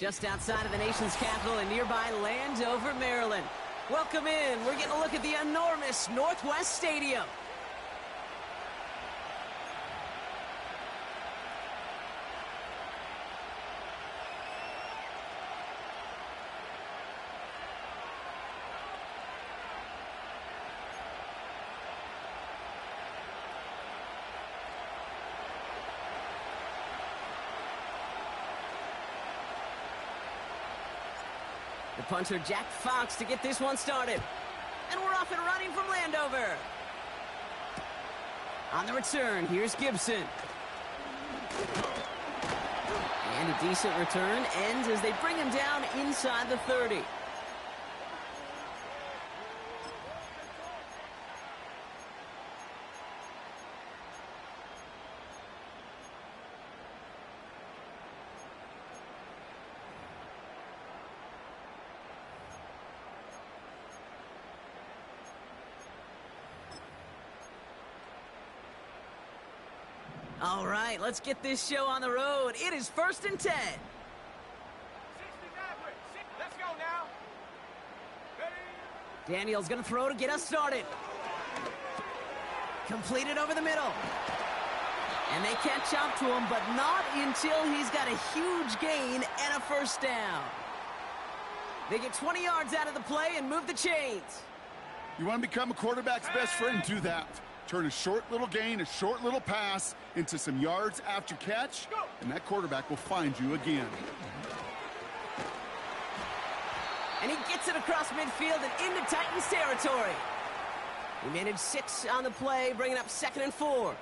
Just outside of the nation's capital in nearby Landover, Maryland. Welcome in. We're getting a look at the enormous Northwest Stadium. The punter, Jack Fox, to get this one started. And we're off and running from Landover. On the return, here's Gibson. And a decent return ends as they bring him down inside the 30. All right, let's get this show on the road. It is 1st and 10. 69, let's go now. Ready? Daniel's going to throw to get us started. Completed over the middle. And they catch up to him, but not until he's got a huge gain and a first down. They get 20 yards out of the play and move the chains. You want to become a quarterback's best friend, do that. Turn a short little gain, a short little pass into some yards after catch, and that quarterback will find you again. And he gets it across midfield and into Titans territory. He managed 6 on the play, bringing up 2nd and 4.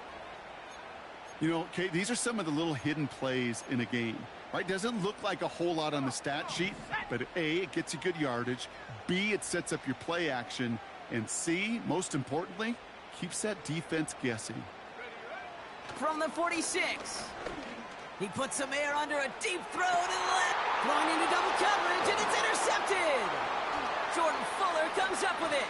You know, Kate, these are some of the little hidden plays in a game, right? Doesn't look like a whole lot on the stat sheet, but A, it gets you good yardage, B, it sets up your play action, and C, most importantly, keeps that defense guessing. From the 46. He puts some air under a deep throw to the left. Going into double coverage, and it's intercepted. Jordan Fuller comes up with it.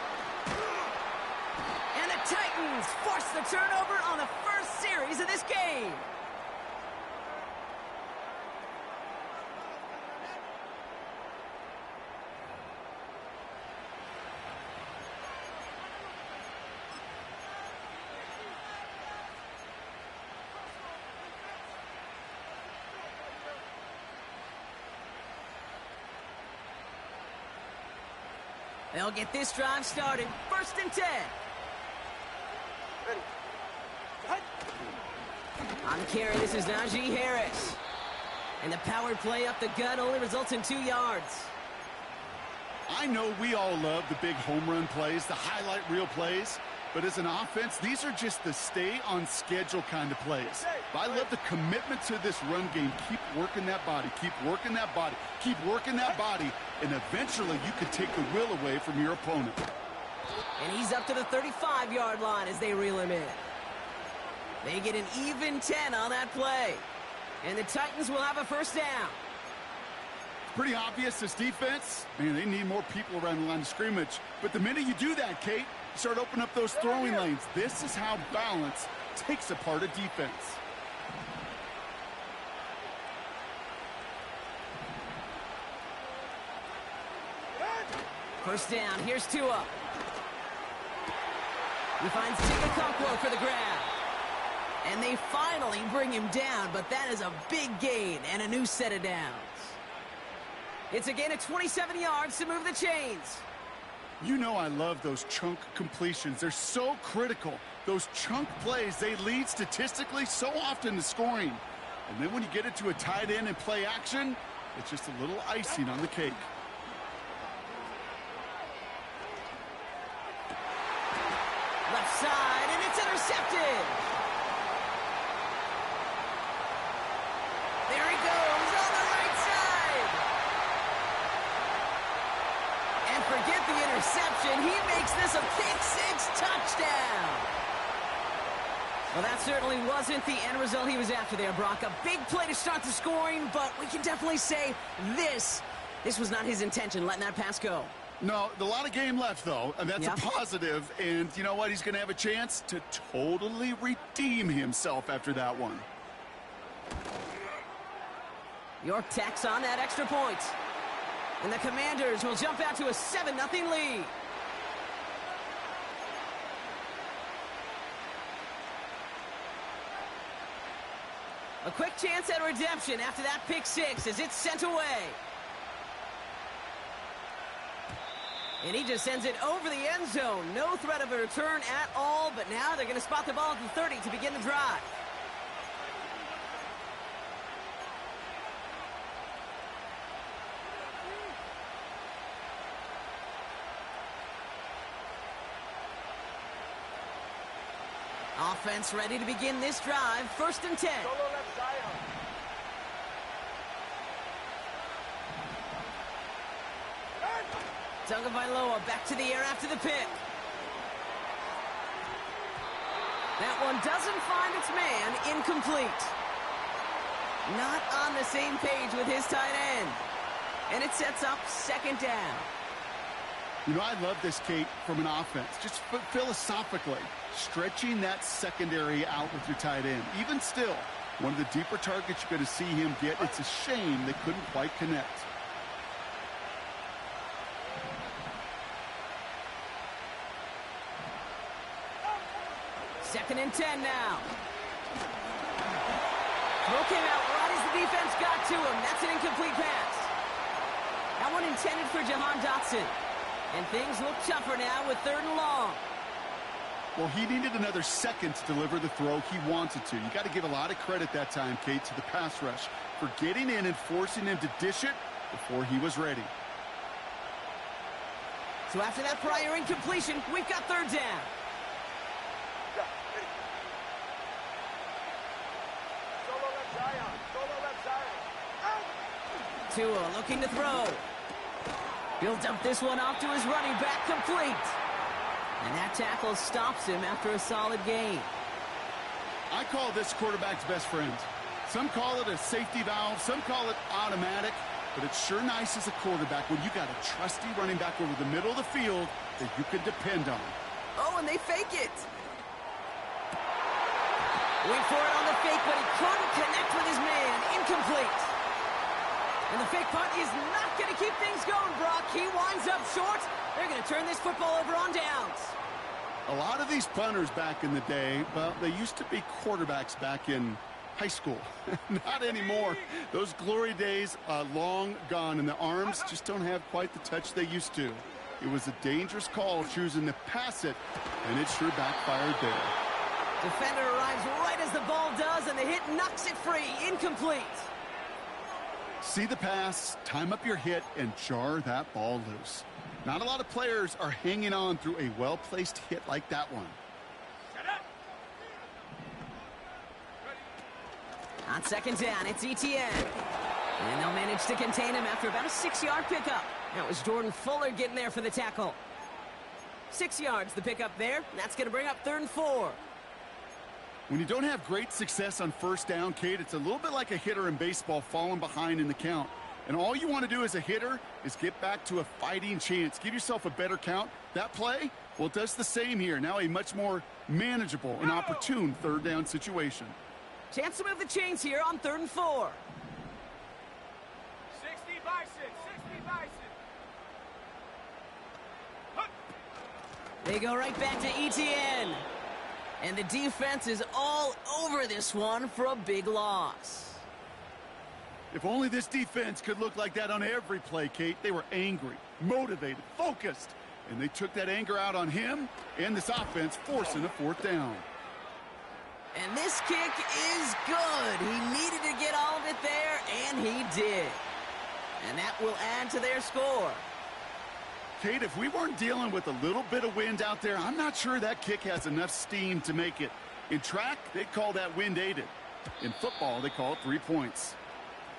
And the Titans force the turnover on the first series of this game. They'll get this drive started. 1st and 10. Ready. On the carry, this is Najee Harris. And the power play up the gut only results in 2 yards. I know we all love the big home run plays, the highlight reel plays, but as an offense, these are just the stay-on-schedule kind of plays. But I love the commitment to this run game. Keep working that body, keep working that body, keep working that body, and eventually you could take the will away from your opponent. And he's up to the 35-yard line as they reel him in. They get an even 10 on that play. And the Titans will have a first down. Pretty obvious, this defense, man, they need more people around the line of scrimmage. But the minute you do that, Kate, you start opening up those throwing lanes. This is how balance takes apart a defense. First down, here's Tua. He finds Tigakokwo for the grab. And they finally bring him down, but that is a big gain and a new set of downs. It's a gain of 27 yards to move the chains. You know I love those chunk completions. They're so critical. Those chunk plays, they lead statistically so often to scoring. And then when you get it to a tight end and play action, it's just a little icing on the cake. Left side, and it's intercepted. There he goes on the right side. And forget the interception. He makes this a pick-6 touchdown. Well, that certainly wasn't the end result he was after there, Brock. A big play to start the scoring, but we can definitely say this was not his intention, letting that pass go. No, a lot of game left, though, and that's a positive. And you know what? He's going to have a chance to totally redeem himself after that one. York tacks on that extra point. And the Commanders will jump out to a 7-0 lead. A quick chance at redemption after that pick six as it's sent away. And he just sends it over the end zone. No threat of a return at all, but now they're going to spot the ball at the 30 to begin the drive. Offense ready to begin this drive. 1st and 10. Solo left side. Tagovailoa back to the air after the pick. That one doesn't find its man. Incomplete. Not on the same page with his tight end. And it sets up 2nd down. You know, I love this, Kate, from an offense. Just philosophically, stretching that secondary out with your tight end. Even still, one of the deeper targets you're going to see him get. It's a shame they couldn't quite connect. Second and 10 now. Throw came out right as the defense got to him. That's an incomplete pass. That one intended for Jahan Dotson. And things look tougher now with 3rd and long. Well, he needed another second to deliver the throw he wanted to. You got to give a lot of credit that time, Kate, to the pass rush for getting in and forcing him to dish it before he was ready. So after that prior incompletion, we've got 3rd down. Solo left side. Solo left side. Tua looking to throw. He'll dump this one off to his running back, complete. And that tackle stops him after a solid gain. I call this quarterback's best friend. Some call it a safety valve, some call it automatic, but it's sure nice as a quarterback when you got a trusty running back over the middle of the field that you can depend on. Oh, and they fake it. Wait for it on the fake, but he couldn't connect with his man. Incomplete. And the fake punt is not going to keep things going, Brock. He winds up short. They're going to turn this football over on downs. A lot of these punters back in the day, well, they used to be quarterbacks back in high school. Not anymore. Those glory days long gone, and the arms just don't have quite the touch they used to. It was a dangerous call choosing to pass it, and it sure backfired there. Defender arrives right as the ball does, and the hit knocks it free. Incomplete. See the pass, time up your hit, and jar that ball loose. Not a lot of players are hanging on through a well-placed hit like that one. On 2nd down, it's Etienne. And they'll manage to contain him after about a 6-yard pickup. That was Jordan Fuller getting there for the tackle. 6 yards, the pickup there. That's going to bring up 3rd and 4. When you don't have great success on 1st down, Kate, it's a little bit like a hitter in baseball falling behind in the count. And all you want to do as a hitter is get back to a fighting chance. Give yourself a better count. That play, well, it does the same here. Now a much more manageable and opportune 3rd down situation. Chance to move the chains here on 3rd and 4. 60 Bison. 60 Bison. They go right back to Etienne. And the defense is all over this one for a big loss. If only this defense could look like that on every play, Kate. They were angry, motivated, focused, and they took that anger out on him and this offense, forcing a 4th down. And this kick is good. He needed to get all of it there, and he did. And that will add to their score. Kate, if we weren't dealing with a little bit of wind out there, I'm not sure that kick has enough steam to make it. In track, they call that wind aided. In football, they call it 3 points.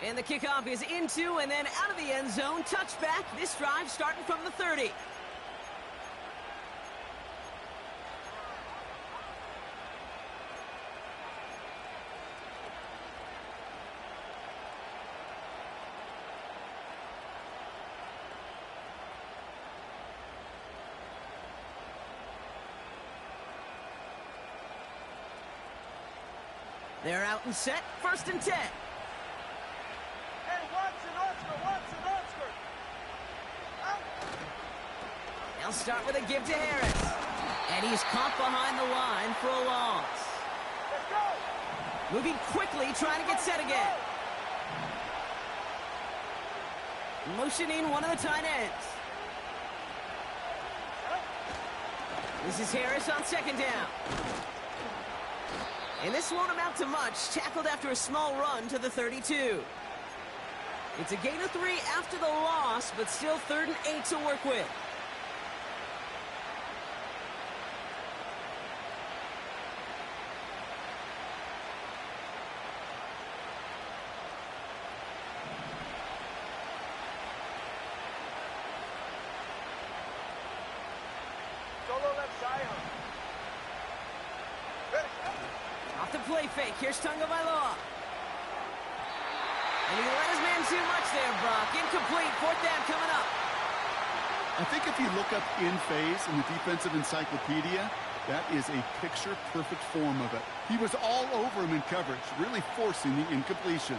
And the kickoff is into and then out of the end zone. Touchback. This drive starting from the 30. They're out and set. 1st and 10. They'll start with a give to Harris. And he's caught behind the line for a loss. Let's go. Moving quickly, trying to get set again. Motioning one of the tight ends. This is Harris on second down. And this won't amount to much. Tackled after a small run to the 32. It's a gain of 3 after the loss, but still 3rd and 8 to work with. Solo left Zion. Off the play fake. Here's Tagovailoa. And he let his man too much there, Brock. Incomplete. 4th down coming up. I think if you look up in phase in the defensive encyclopedia, that is a picture-perfect form of it. He was all over him in coverage, really forcing the incompletion.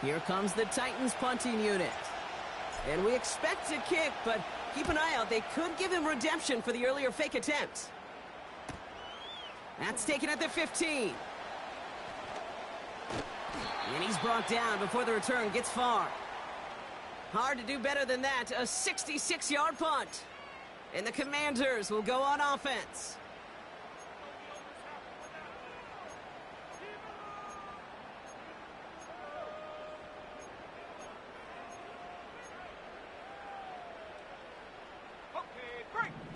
Here comes the Titans punting unit. And we expect a kick, but keep an eye out. They could give him redemption for the earlier fake attempt. That's taken at the 15. And he's brought down before the return gets far. Hard to do better than that. A 66-yard punt. And the Commanders will go on offense.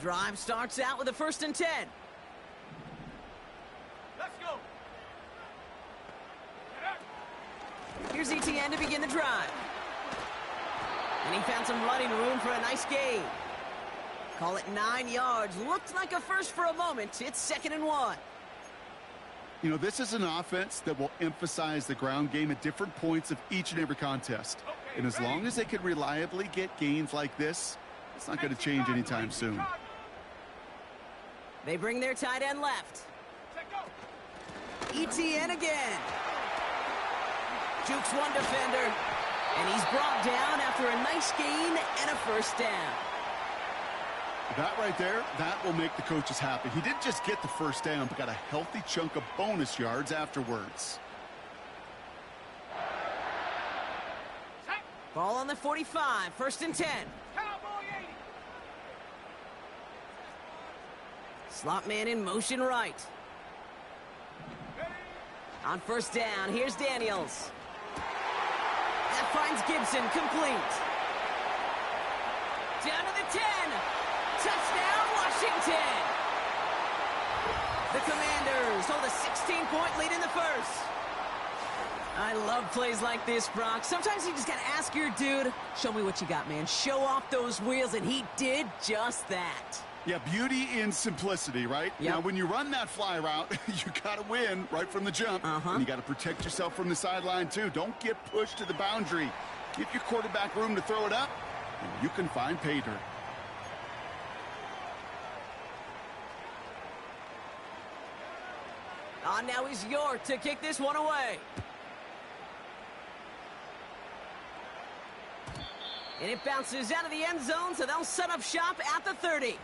Drive starts out with a 1st and 10. Let's go. Here's ETN to begin the drive. And he found some running room for a nice gain. Call it 9 yards. Looked like a first for a moment. It's 2nd and 1. You know, this is an offense that will emphasize the ground game at different points of each and every contest. And as long as they can reliably get gains like this, it's not going to change anytime soon. They bring their tight end left. ETN again. Jukes one defender. And he's brought down after a nice gain and a 1st down. That right there, that will make the coaches happy. He didn't just get the 1st down, but got a healthy chunk of bonus yards afterwards. Ball on the 45, 1st and 10. Slot man in motion right. On 1st down, here's Daniels. That finds Gibson, complete. Down to the 10. Touchdown, Washington. The Commanders hold a 16-point lead in the 1st. I love plays like this, Brock. Sometimes you just got to ask your dude, show me what you got, man. Show off those wheels, and he did just that. Yeah, beauty in simplicity, right? Yep. Now, when you run that fly route, you got to win right from the jump. And you got to protect yourself from the sideline, too. Don't get pushed to the boundary. Give your quarterback room to throw it up, and you can find pay dirt. Now he's York to kick this one away. And it bounces out of the end zone, so they'll set up shop at the 30.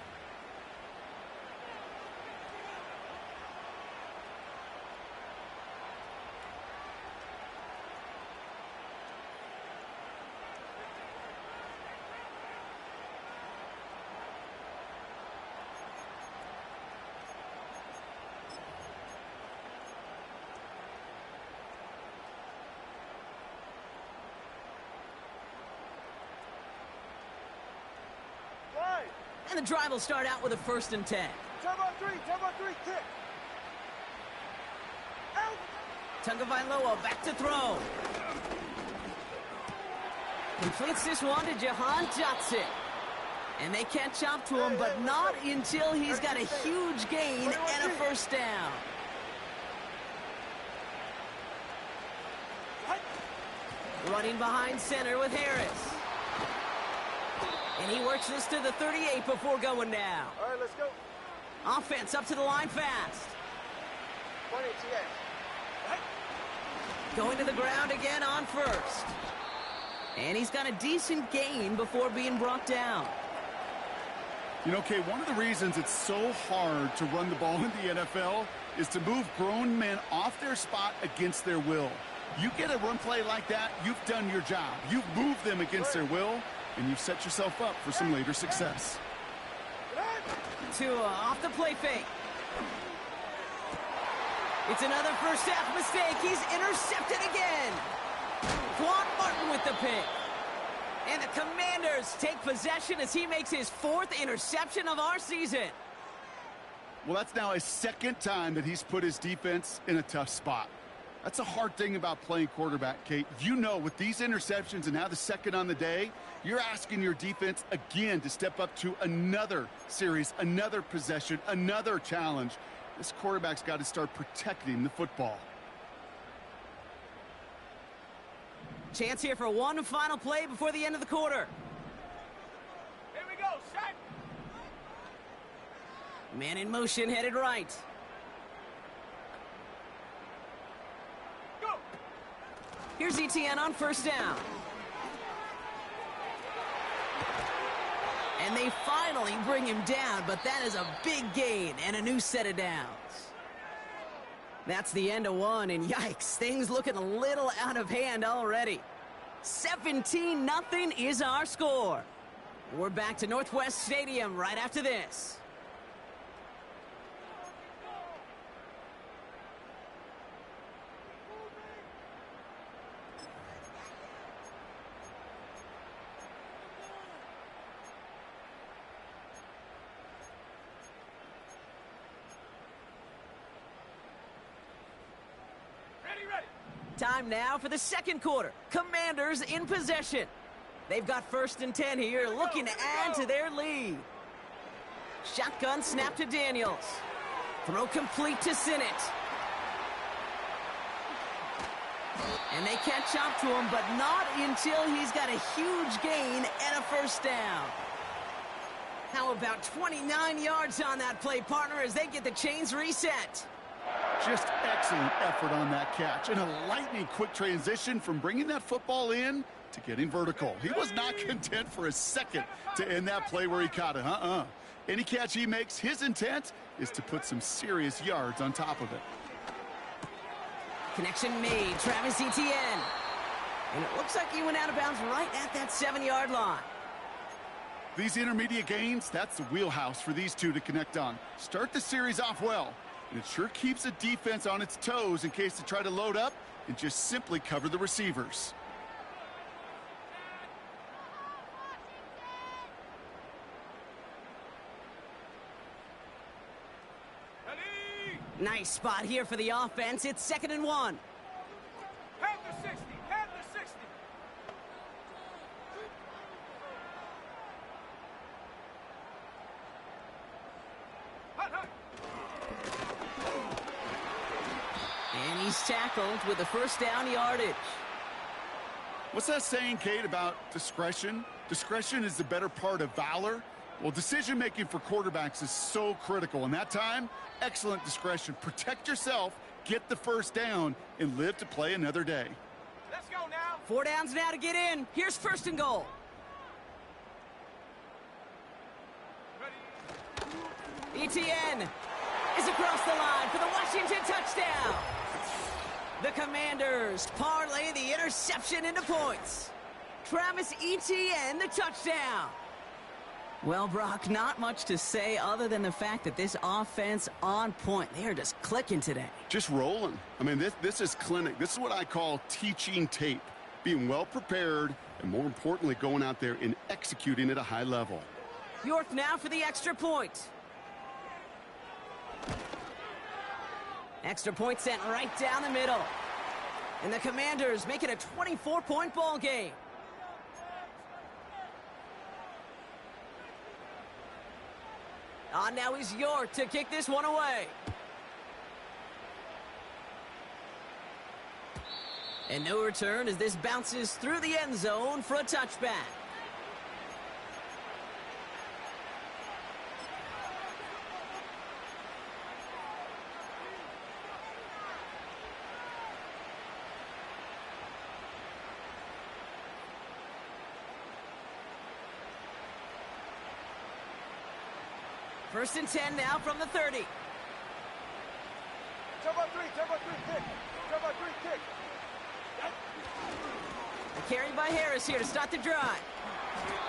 And the drive will start out with a 1st and 10. Turbo 3, kick. Out. Tagovailoa back to throw. Completes this one to Jahan Dotson. And they catch up to him, but not until he's got a huge gain and a 1st down. Running behind center with Harris. And he works this to the 38 before going down. All right, let's go. Offense up to the line fast. 20 TS. Going to the ground again on first. And he's got a decent gain before being brought down. You know, Kay, one of the reasons it's so hard to run the ball in the NFL is to move grown men off their spot against their will. You get a run play like that, you've done your job. You've moved them against their will, and you've set yourself up for some later success. Tua off the play fake. It's another first half mistake. He's intercepted again. Quan Martin with the pick. And the Commanders take possession as he makes his 4th interception of our season. Well, that's now his 2nd time that he's put his defense in a tough spot. That's a hard thing about playing quarterback, Kate. You know, with these interceptions and now the 2nd on the day, you're asking your defense again to step up to another series, another possession, another challenge. This quarterback's got to start protecting the football. Chance here for one final play before the end of the quarter. Here we go, set. Man in motion, headed right. Go. Here's ETN on first down. And they finally bring him down, but that is a big gain and a new set of downs. That's the end of one, and yikes, things looking a little out of hand already. 17-0 is our score. We're back to Northwest Stadium right after this. Time now for the 2nd quarter. Commanders in possession. They've got 1st and 10 here, looking to add to their lead. Shotgun snap to Daniels. Throw complete to Sinnott. And they catch up to him, but not until he's got a huge gain and a first down. How about 29 yards on that play, partner, as they get the chains reset? Just excellent effort on that catch and a lightning quick transition from bringing that football in to getting vertical. He was not content for a second to end that play where he caught it. Any catch he makes, his intent is to put some serious yards on top of it. Connection made. Travis Etienne. And it looks like he went out of bounds right at that 7-yard line. These intermediate gains, that's the wheelhouse for these two to connect on. Start the series off well. And it sure keeps the defense on its toes in case they try to load up and just simply cover the receivers. Nice spot here for the offense. It's 2nd and 1. Head to 60. Head to 60. Hut, hut. And he's tackled with the first down yardage. What's that saying, Kate, about discretion? Discretion is the better part of valor. Well, decision-making for quarterbacks is so critical. And that time, excellent discretion. Protect yourself, get the first down, and live to play another day. Let's go now. 4 downs now to get in. Here's 1st and goal. Ready. Etienne is across the line for the Washington touchdown. The Commanders parlay the interception into points. Travis Etienne, the touchdown. Well, Brock, not much to say other than the fact that this offense on point. They are just clicking today. Just rolling. I mean, this is clinic. This is what I call teaching tape. Being well prepared and, more importantly, going out there and executing at a high level. York now for the extra point. Extra point sent right down the middle. And the Commanders make it a 24-point ball game. Now is York to kick this one away. And no return as this bounces through the end zone for a touchback. First and 10 now from the 30. Turbo 3, kick. Turbo 3, kick. The carry by Harris here to start the drive.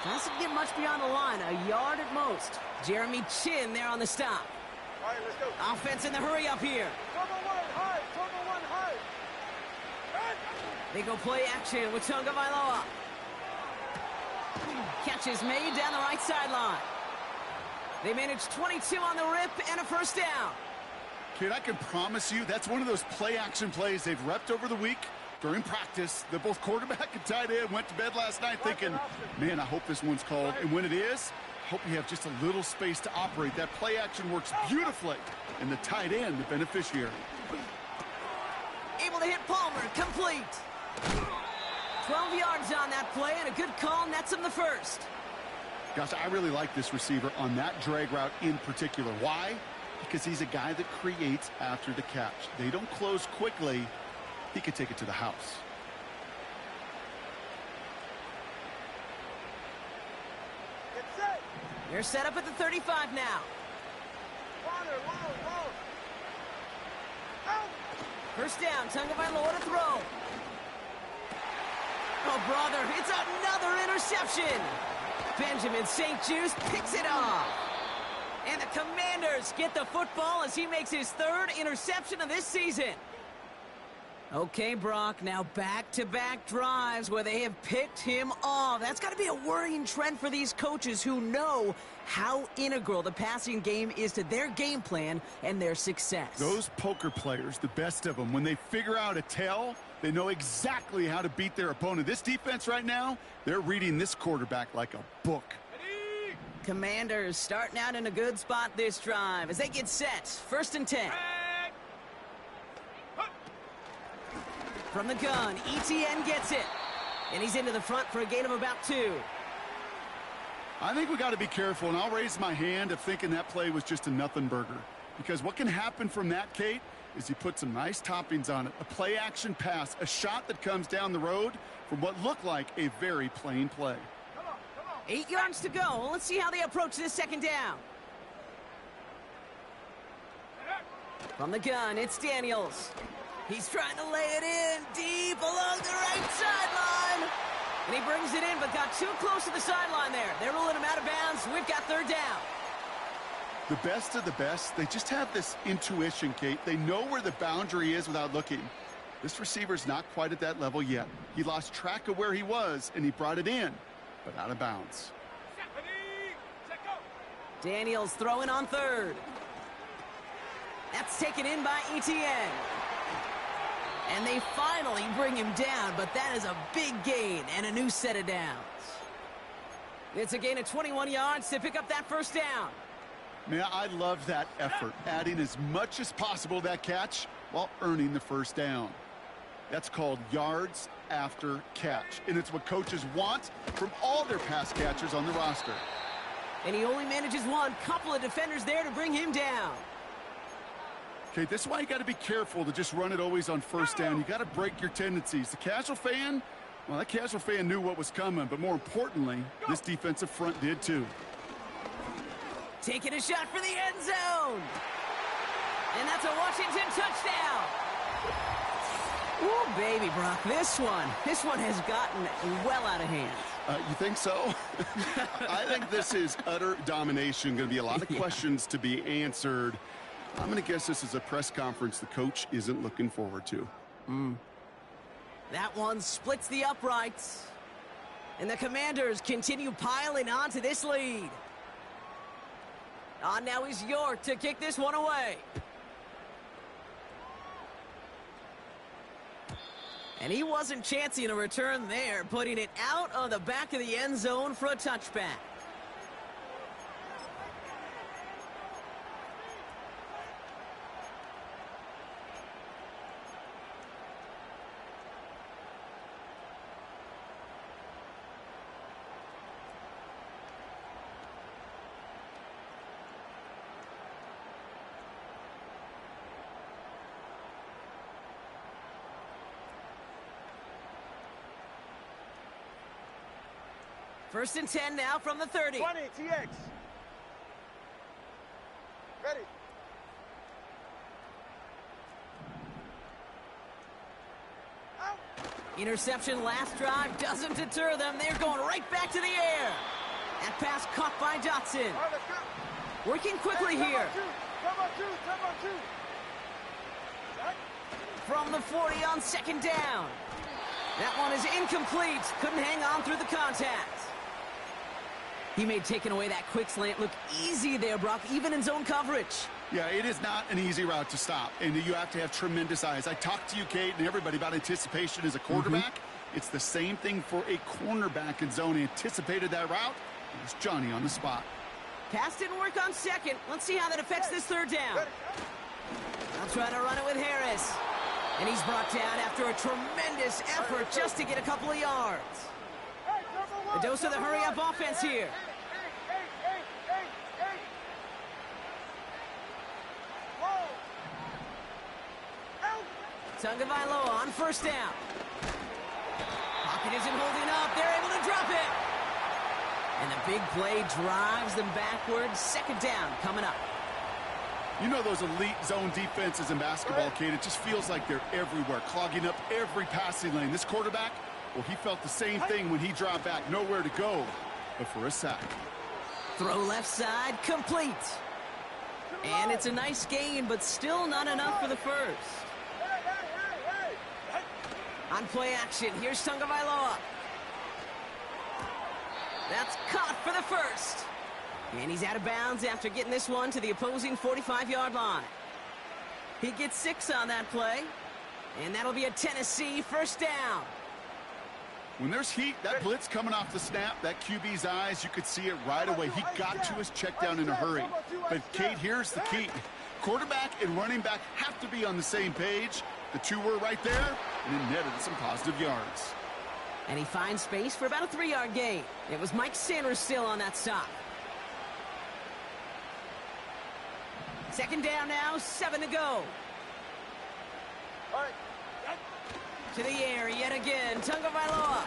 Doesn't get much beyond the line, a yard at most. Jeremy Chin there on the stop. All right, let's go. Offense in the hurry up here. Turbo 1, high. Turbo 1, high. They go play action with Tonga Vailoa. Catch is made down the right sideline. They manage 22 on the rip and a first down. Kid, I can promise you that's one of those play-action plays they've repped over the week. During practice, the both quarterback and tight end went to bed last night thinking, man, I hope this one's called. And when it is, I hope you have just a little space to operate. That play action works beautifully, and the tight end, the beneficiary. Able to hit Palmer, complete. 12 yards on that play, and a good call nets him the first. Gosh, I really like this receiver on that drag route in particular. Why? Because he's a guy that creates after the catch. They don't close quickly. He could take it to the house. Get set. They're set up at the 35 now. Water, low. Out. First down, Tonga Vailoa to throw. Oh, brother, it's another interception. Benjamin St. Juice picks it off. And the Commanders get the football as he makes his third interception of this season. Okay, Brock, now back-to-back drives where they have picked him off. That's got to be a worrying trend for these coaches who know how integral the passing game is to their game plan and their success. Those poker players, the best of them, when they figure out a tell, they know exactly how to beat their opponent. This defense right now, they're reading this quarterback like a book. Commanders starting out in a good spot this drive as they get set. First and 10. From the gun, ETN gets it. And he's into the front for a gain of about 2. I think we got to be careful, and I'll raise my hand of thinking that play was just a nothing burger. Because what can happen from that, Kate, is he put some nice toppings on it. A play-action pass, a shot that comes down the road from what looked like a very plain play. 8 yards to go. Let's see how they approach this second down. From the gun, it's Daniels. He's trying to lay it in deep along the right sideline. And he brings it in, but got too close to the sideline there. They're ruling him out of bounds. We've got third down. The best of the best, they just have this intuition, Kate. They know where the boundary is without looking. This receiver's not quite at that level yet. He lost track of where he was, and he brought it in, but out of bounds. Daniels throwing on third. That's taken in by ETN. And they finally bring him down, but that is a big gain and a new set of downs. It's a gain of 21 yards to pick up that first down. Man, I love that effort, adding as much as possible to that catch while earning the first down. That's called yards after catch, and it's what coaches want from all their pass catchers on the roster. And he only manages one. Couple of defenders there to bring him down. Okay, this is why you got to be careful to just run it always on first down. You got to break your tendencies. The casual fan, well, that casual fan knew what was coming, but more importantly, this defensive front did too. Taking a shot for the end zone. And that's a Washington touchdown. Ooh, baby, Brock, this one has gotten well out of hand. You think so? I think this is utter domination. Going to be a lot of questions to be answered. I'm going to guess this is a press conference the coach isn't looking forward to. That one splits the uprights. And the Commanders continue piling on to this lead. Now is York to kick this one away. And he wasn't chancing a return there, putting it out on the back of the end zone for a touchback. First and 10 now from the 30. 20, TX. Interception last drive doesn't deter them. They're going right back to the air. That pass caught by Dotson. All right, let's go. Working quickly Hey, here. Come on, two. Right. From the 40 on second down. That one is incomplete. Couldn't hang on through the contact. He made taking away that quick slant look easy there, Brock, even in zone coverage. Yeah, it is not an easy route to stop, and you have to have tremendous eyes. I talked to you, Kate, and everybody about anticipation as a quarterback. It's the same thing for a cornerback in zone. He anticipated that route. It was Johnny on the spot. Pass didn't work on second. Let's see how that affects this third down. I'll try to run it with Harris. And he's brought down after a tremendous effort just to get a couple of yards. A dose of the hurry-up offense here. Tagovailoa on first down. Pocket isn't holding up. They're able to drop it. And the big play drives them backwards. Second down coming up. You know those elite zone defenses in basketball, Kate, it just feels like they're everywhere, clogging up every passing lane. This quarterback, well, he felt the same thing when he dropped back. Nowhere to go but for a sack. Throw left side, complete. And it's a nice gain, but still not enough for the first. On play action, here's Tagovailoa. That's caught for the first. And he's out of bounds after getting this one to the opposing 45-yard line. He gets 6 on that play. And that'll be a Tennessee first down. When there's heat, that blitz coming off the snap, that QB's eyes, you could see it right away. He got to his check down in a hurry. But, Kate, here's the key. Quarterback and running back have to be on the same page. The two were right there, and it netted some positive yards. And he finds space for about a 3-yard gain. It was Mike Sanders still on that stop. Second down now, 7 to go. All right. To the air yet again, Tagovailoa.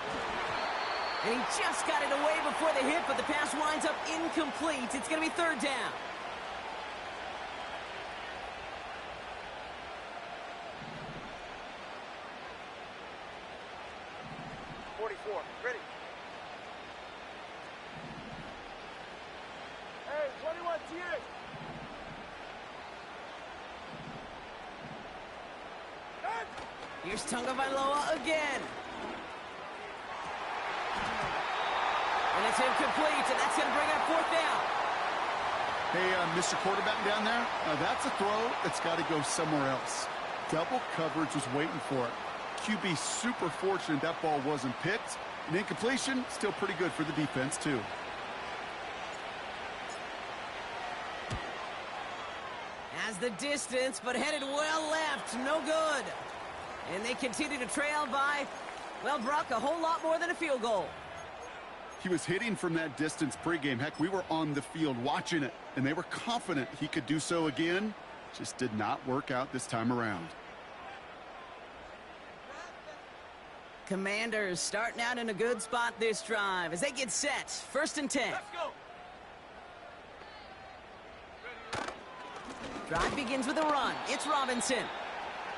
And he just got it away before the hit, but the pass winds up incomplete. It's going to be third down. Ready. Hey, 21 TA. Here's Tagovailoa again. And it's incomplete, and that's going to bring up fourth down. Hey, Mr. Quarterback down there, that's a throw that's got to go somewhere else. Double coverage was waiting for it. QB super fortunate that ball wasn't picked. And incompletion, still pretty good for the defense, too. Has the distance, but headed well left. No good. And they continue to trail by, well, Brock, a whole lot more than a field goal. He was hitting from that distance pregame. Heck, we were on the field watching it, and they were confident he could do so again. Just did not work out this time around. Commanders starting out in a good spot this drive as they get set. First and 10. Let's go. Drive begins with a run. It's Robinson.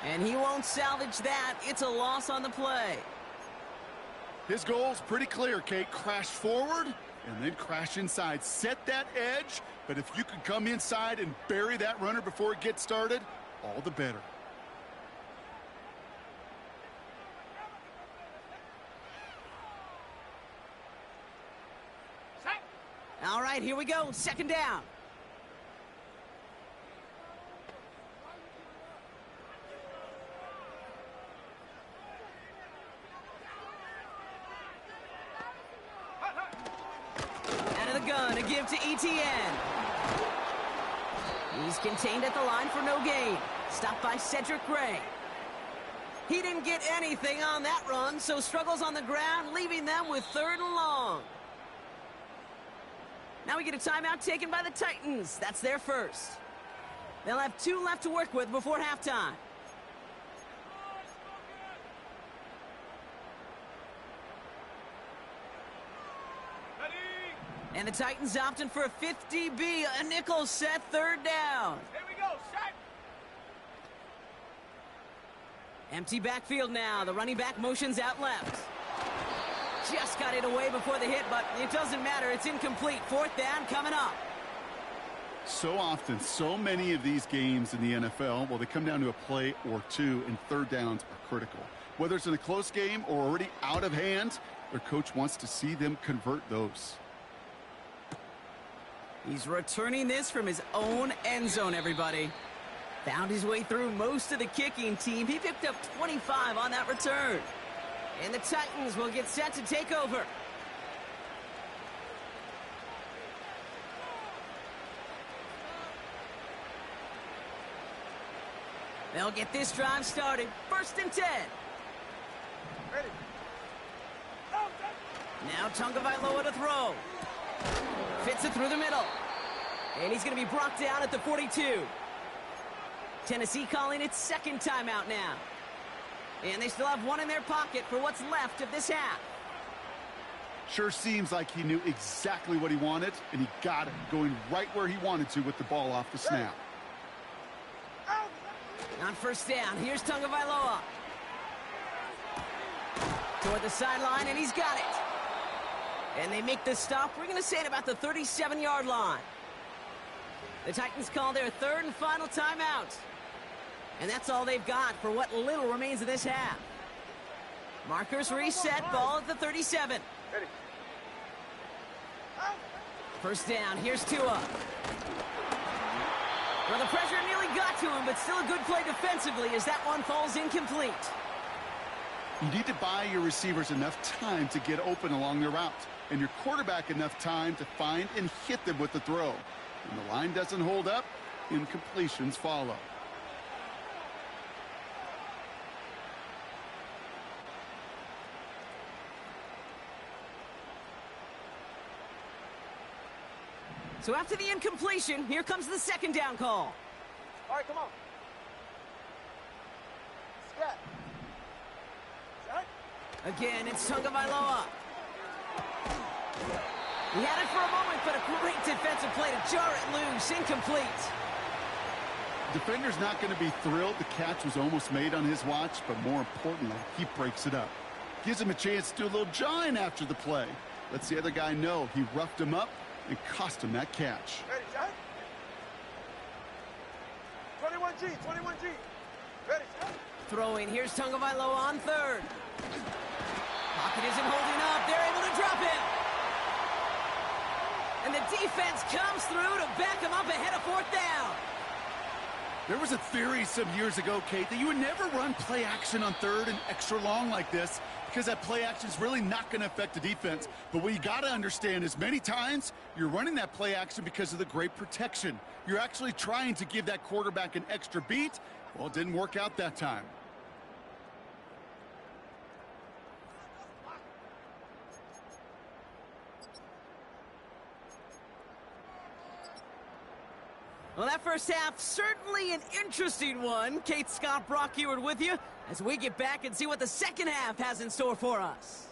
And he won't salvage that. It's a loss on the play. His goal's pretty clear, Kate. Crash forward and then crash inside. Set that edge, but if you can come inside and bury that runner before it gets started, all the better. All right, here we go. Second down. Out of the gun, a give to ETN. He's contained at the line for no gain. Stopped by Cedric Gray. He didn't get anything on that run, so struggles on the ground, leaving them with third and long. Now we get a timeout taken by the Titans. That's their first. They'll have 2 left to work with before halftime. And the Titans opting for a 50B, a nickel set, third down. Here we go, set. Empty backfield now. The running back motions out left. Just got it away before the hit, but it doesn't matter. It's incomplete. Fourth down coming up. So often, so many of these games in the NFL, well, they come down to a play or two, and third downs are critical. Whether it's in a close game or already out of hand, their coach wants to see them convert those. He's returning this from his own end zone, everybody. Found his way through most of the kicking team. He picked up 25 on that return. And the Titans will get set to take over. They'll get this drive started. 1st and 10. Ready. Now Tagovailoa to throw. Fits it through the middle. And he's going to be brought down at the 42. Tennessee calling its second timeout now. And they still have one in their pocket for what's left of this half. Sure seems like he knew exactly what he wanted, and he got it, going right where he wanted to with the ball off the snap. On 1st down, here's Tagovailoa. Toward the sideline, and he's got it. And they make the stop. We're going to say at about the 37-yard line. The Titans call their 3rd and final timeout. And that's all they've got for what little remains of this half. Markers reset, ball at the 37. Ready. 1st down, here's Tua. Well, the pressure nearly got to him, but still a good play defensively as that one falls incomplete. You need to buy your receivers enough time to get open along their route, and your quarterback enough time to find and hit them with the throw. When the line doesn't hold up, incompletions follow. So after the incompletion, here comes the 2nd down call. All right, come on. Scat. Set. Again, it's Tagovailoa. He had it for a moment, but a great defensive play to jar it loose. Incomplete. Defender's not going to be thrilled the catch was almost made on his watch, but more importantly, he breaks it up. Gives him a chance to do a little jawing after the play. Lets the other guy know he roughed him up and cost him that catch. Ready, set. 21G, 21G. Ready, set. Throwing, here's Tagovailoa on 3rd. Pocket isn't holding up. They're able to drop him. And the defense comes through to back him up ahead of 4th down. There was a theory some years ago, Kate, that you would never run play action on 3rd and extra long like this because that play action is really not going to affect the defense. But what you got to understand is many times you're running that play action because of the great protection. You're actually trying to give that quarterback an extra beat. Well, it didn't work out that time. Well, that first half, certainly an interesting one. Kate, Scott, Brock Ewart with you as we get back and see what the second half has in store for us.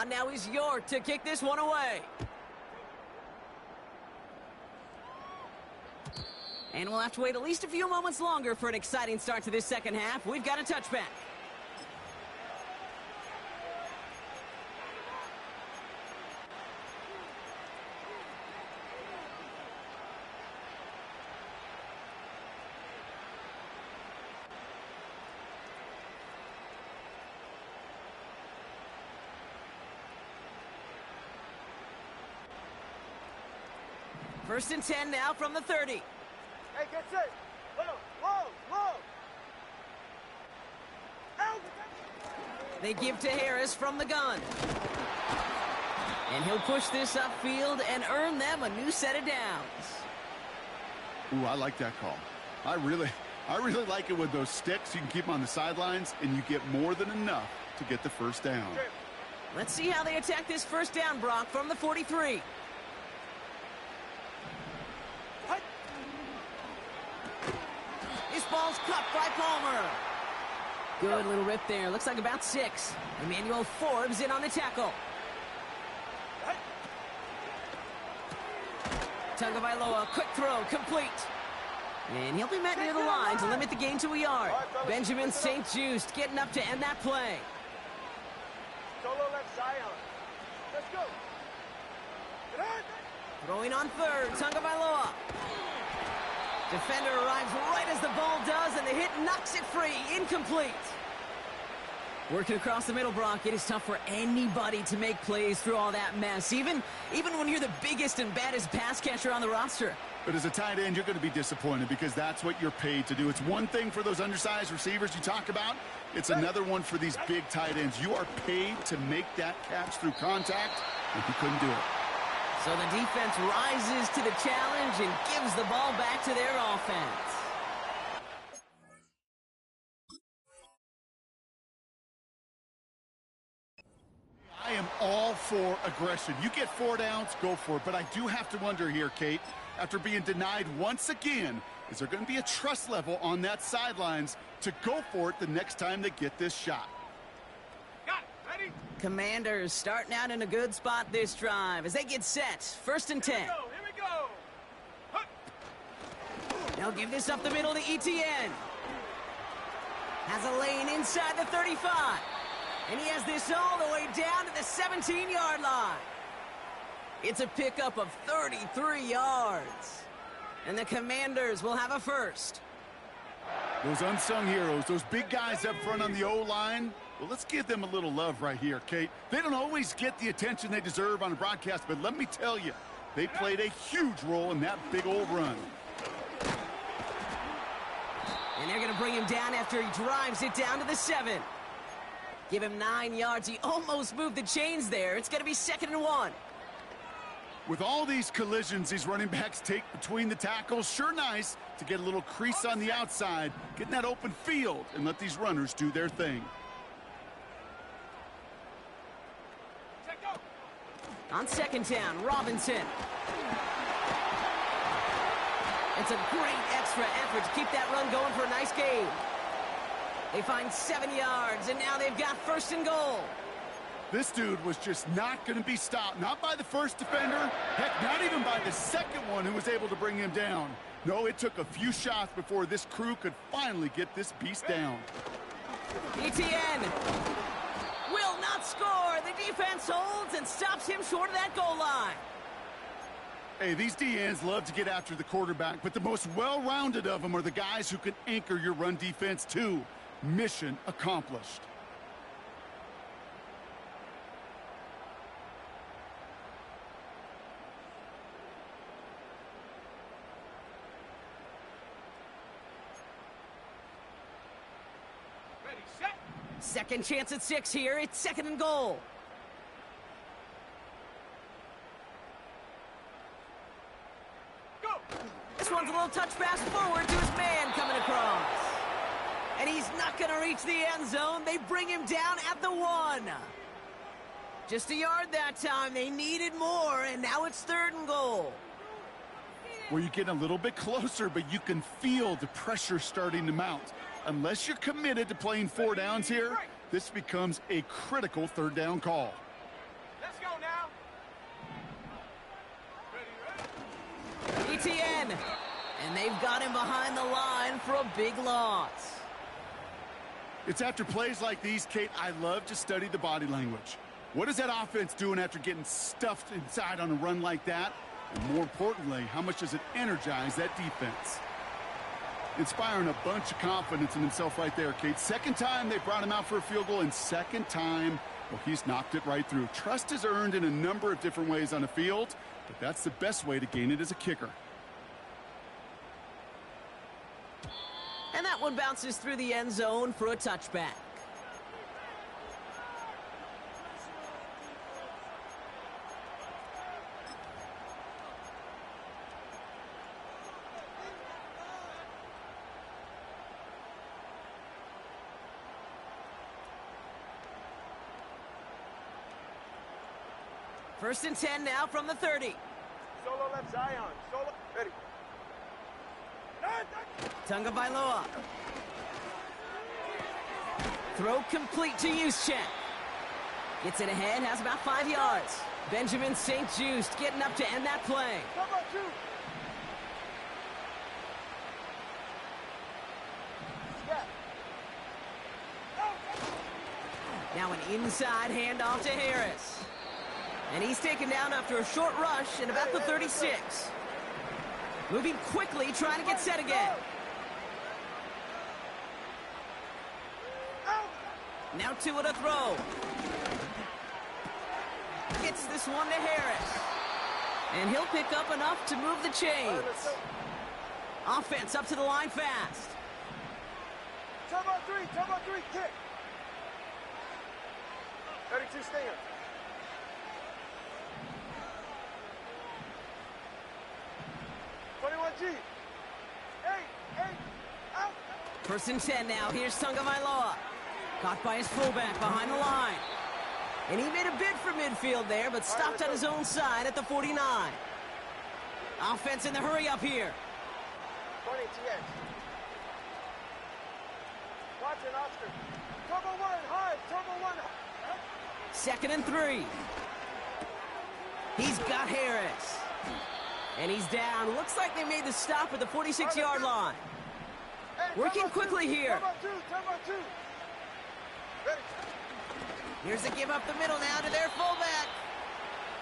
Now is York to kick this one away. And we'll have to wait at least a few moments longer for an exciting start to this second half. We've got a touchback. First and 10 now from the 30. Hey, get set. Low, low, low. Out. They give to Harris from the gun. And he'll push this upfield and earn them a new set of downs. Ooh, I like that call. I really like it with those sticks. You can keep them on the sidelines, and you get more than enough to get the first down. Let's see how they attack this first down, Brock, from the 43. This ball's cut by Palmer. Good little rip there. Looks like about 6. Emmanuel Forbes in on the tackle. Tagovailoa, quick throw, complete. And he'll be met near the line to limit the gain to a yard. Benjamin St-Juste getting up to end that play. Solo left Zion. Let's go. Throwing on third, Tagovailoa. Defender arrives right as the ball does, and the hit knocks it free. Incomplete. Working across the middle, Brock, it is tough for anybody to make plays through all that mess, even when you're the biggest and baddest pass catcher on the roster. But as a tight end, you're going to be disappointed because that's what you're paid to do. It's one thing for those undersized receivers you talk about. It's another one for these big tight ends. You are paid to make that catch through contact, and he couldn't do it. So the defense rises to the challenge and gives the ball back to their offense. I am all for aggression. You get 4 downs, go for it. But I do have to wonder here, Kate, after being denied once again, is there going to be a trust level on that sidelines to go for it the next time they get this shot? Got it. Ready? Commanders starting out in a good spot this drive as they get set. 1st and 10. Here we go. They'll give this up the middle to ETN. Has a lane inside the 35. And he has this all the way down to the 17-yard line. It's a pickup of 33 yards. And the Commanders will have a first. Those unsung heroes, those big guys up front on the O-line, well, let's give them a little love right here, Kate. They don't always get the attention they deserve on a broadcast, but let me tell you, they played a huge role in that big old run. And they're going to bring him down after he drives it down to the 7. Give him 9 yards. He almost moved the chains there. It's going to be 2nd and 1. With all these collisions these running backs take between the tackles, sure nice to get a little crease on the outside, get in that open field, and let these runners do their thing. On 2nd down, Robinson. It's a great extra effort to keep that run going for a nice gain. They find 7 yards, and now they've got 1st and goal. This dude was just not going to be stopped. Not by the first defender. Heck, not even by the second one who was able to bring him down. No, it took a few shots before this crew could finally get this beast down. ETN will not score. The defense holds and stops him short of that goal line. Hey, these DNs love to get after the quarterback, but the most well-rounded of them are the guys who can anchor your run defense too. Mission accomplished. Ready, set. Second chance at 6 here. It's 2nd and goal. Go. This one's a little touch pass forward to his man coming across. And he's not going to reach the end zone. They bring him down at the 1. Just a yard that time. They needed more, and now it's 3rd and goal. Well, you get a little bit closer, but you can feel the pressure starting to mount. Unless you're committed to playing 4 downs here, this becomes a critical 3rd down call. Let's go now. Ready. ETN. And they've got him behind the line for a big loss. It's after plays like these, Kate, I love to study the body language. What is that offense doing after getting stuffed inside on a run like that? And more importantly, how much does it energize that defense? Inspiring a bunch of confidence in himself right there, Kate. 2nd time they brought him out for a field goal, and 2nd time, well, he's knocked it right through. Trust is earned in a number of different ways on the field, but that's the best way to gain it as a kicker. And that one bounces through the end zone for a touchback. First and 10 now from the 30. Solo left Zion. Solo. Ready. Tagovailoa. Throw complete to Juszczyk. Gets it ahead, has about 5 yards. Benjamin St-Juste getting up to end that play. Come on, shoot. Now an inside handoff to Harris. And he's taken down after a short rush at about the 36. Moving quickly, trying to get set again. Now 2 at a throw. Gets this one to Harris. And he'll pick up enough to move the chains. Offense up to the line fast. Turn on three, kick. 32 stand. G. 8, out. First and 10 now. Here's Tagovailoa. Caught by his fullback behind the line. And he made a bid for midfield there, but stopped on his own side at the 49. Offense in the hurry up here. 20 TX. Watch it, Oscar. Turbo 1, high. Turbo 1. 2nd and 3. He's got Harris. And he's down. Looks like they made the stop at the 46-yard line. Working quickly here. Here's a give up the middle now to their fullback.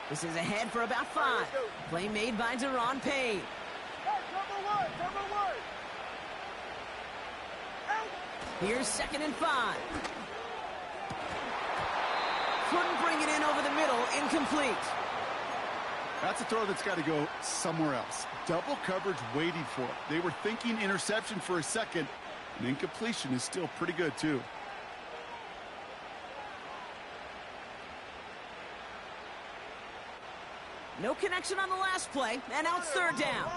This is ahead for about 5. Play made by Deron Payne. Here's 2nd and 5. Couldn't bring it in over the middle. Incomplete. That's a throw that's got to go somewhere else. Double coverage waiting for it. They were thinking interception for a second, and incompletion is still pretty good, too. No connection on the last play, and now it's 3rd down.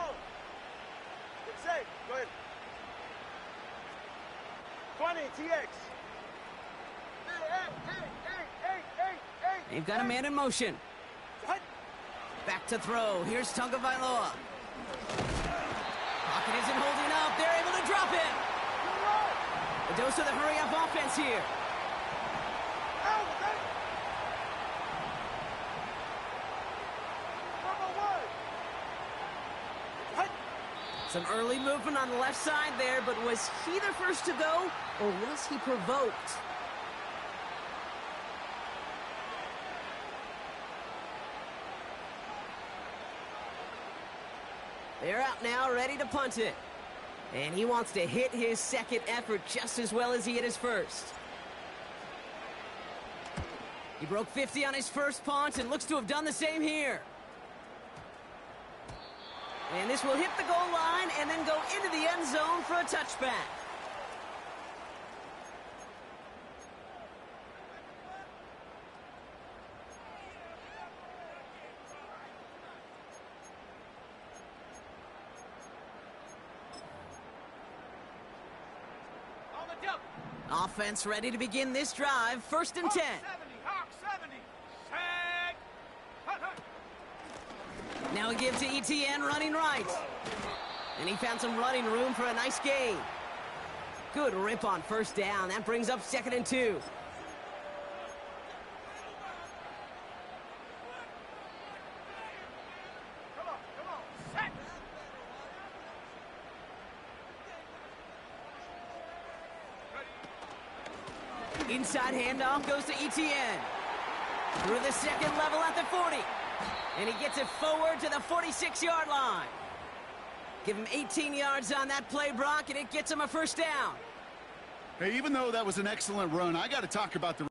It's safe. Go ahead. 20, TX. They've got a man in motion. Back to throw. Here's Tagovailoa. Pocket isn't holding up. They're able to drop it. A dose of the hurry-up offense here. Some early movement on the left side there, but was he the first to go, or was he provoked? They're out now, ready to punt it. And he wants to hit his second effort just as well as he hit his first. He broke 50 on his first punt and looks to have done the same here. And this will hit the goal line and then go into the end zone for a touchback. Offense ready to begin this drive. 1st and 10. Hawk 70. Tag. Now a give to ETN running right. And he found some running room for a nice gain. Good rip on 1st down. That brings up 2nd and 2. Come on. Set. Inside handoff goes to ETN. Through the 2nd level at the 40. And he gets it forward to the 46-yard line. Give him 18 yards on that play, Brock, and it gets him a 1st down. Hey, even though that was an excellent run, I got to talk about the